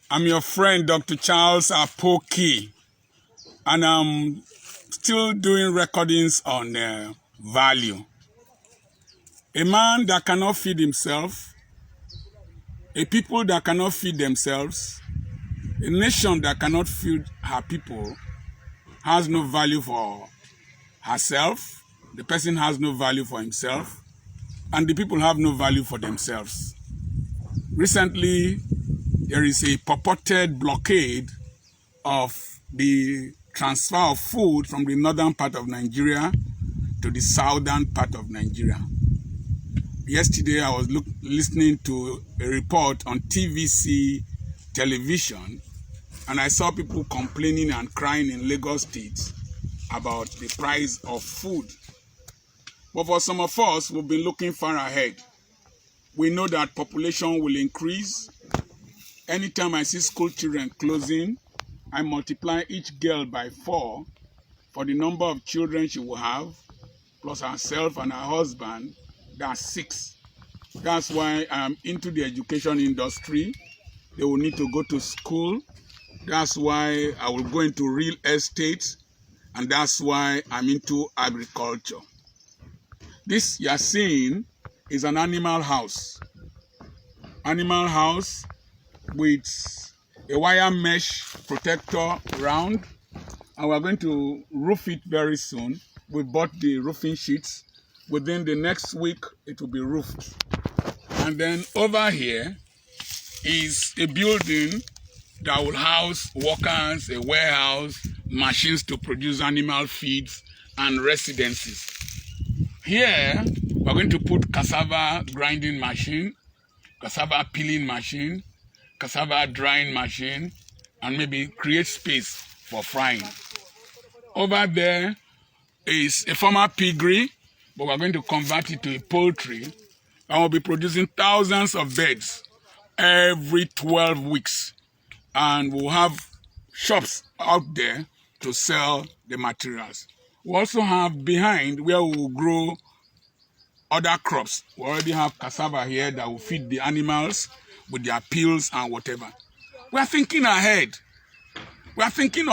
I'm your friend, Dr. Charles Apoki, and I'm still doing recordings on value. A man that cannot feed himself, a people that cannot feed themselves, a nation that cannot feed her people has no value for herself, the person has no value for himself, and the people have no value for themselves. Recently, there is a purported blockade of the transfer of food from the northern part of Nigeria to the southern part of Nigeria. Yesterday, I was listening to a report on TVC television, and I saw people complaining and crying in Lagos State about the price of food. But for some of us, we've been looking far ahead. We know that population will increase. Anytime I see school children closing, I multiply each girl by 4 for the number of children she will have, plus herself and her husband, that's 6. That's why I'm into the education industry. They will need to go to school. That's why I will go into real estate, and that's why I'm into agriculture. This you're seeing is an animal house. Animal house with a wire mesh protector round, and we're going to roof it very soon. We bought the roofing sheets. Within the next week, it will be roofed. And then over here is a building that will house workers, a warehouse, machines to produce animal feeds, and residences. Here, we're going to put cassava grinding machine, cassava peeling machine, cassava drying machine, and maybe create space for frying. Over there is a former piggery, but we're going to convert it to a poultry, and we'll be producing thousands of birds every 12 weeks. And we'll have shops out there to sell the materials. We also have behind where we will grow other crops. We already have cassava here that will feed the animals with their peels and whatever. We are thinking ahead. We are thinking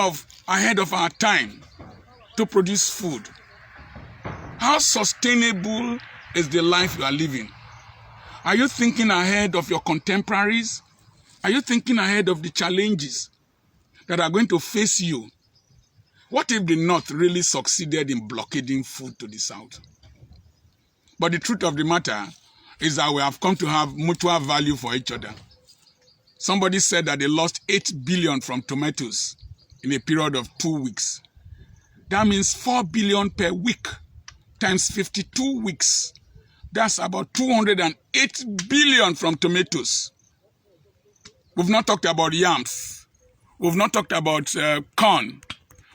ahead of our time to produce food. How sustainable is the life you are living? Are you thinking ahead of your contemporaries? Are you thinking ahead of the challenges that are going to face you? What if the North really succeeded in blockading food to the South? But the truth of the matter is that we have come to have mutual value for each other. Somebody said that they lost 8 billion from tomatoes in a period of 2 weeks. That means 4 billion per week times 52 weeks. That's about 208 billion from tomatoes. We've not talked about yams. We've not talked about corn.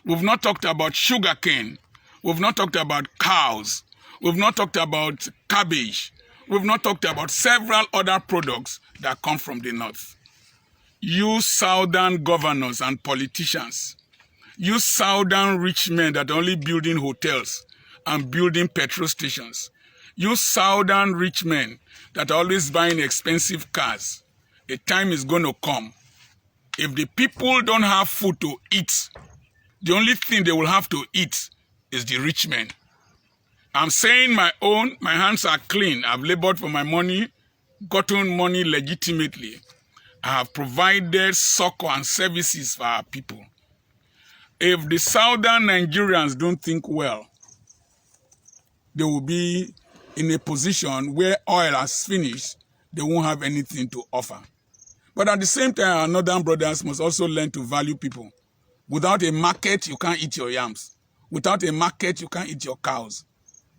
We've not talked about sugarcane. We've not talked about cows. We've not talked about cabbage. We've not talked about several other products that come from the North. You southern governors and politicians, you southern rich men that are only building hotels and building petrol stations, you southern rich men that are always buying expensive cars, a time is going to come. If the people don't have food to eat, the only thing they will have to eat is the rich men. I'm saying my own, my hands are clean. I've labored for my money, gotten money legitimately. I have provided succor and services for our people. If the southern Nigerians don't think well, they will be in a position where oil has finished, they won't have anything to offer. But at the same time, our northern brothers must also learn to value people. Without a market, you can't eat your yams. Without a market, you can't eat your cows.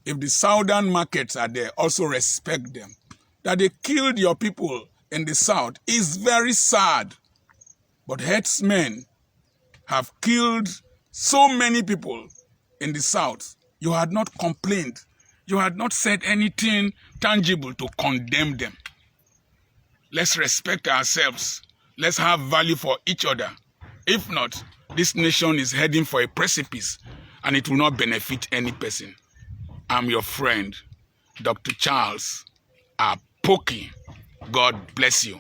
If the southern markets are there, also respect them. That they killed your people in the south is very sad. But herdsmen have killed so many people in the south. You had not complained. You had not said anything tangible to condemn them. Let's respect ourselves. Let's have value for each other. If not, this nation is heading for a precipice and it will not benefit any person. I'm your friend, Dr. Charles Apoki. God bless you.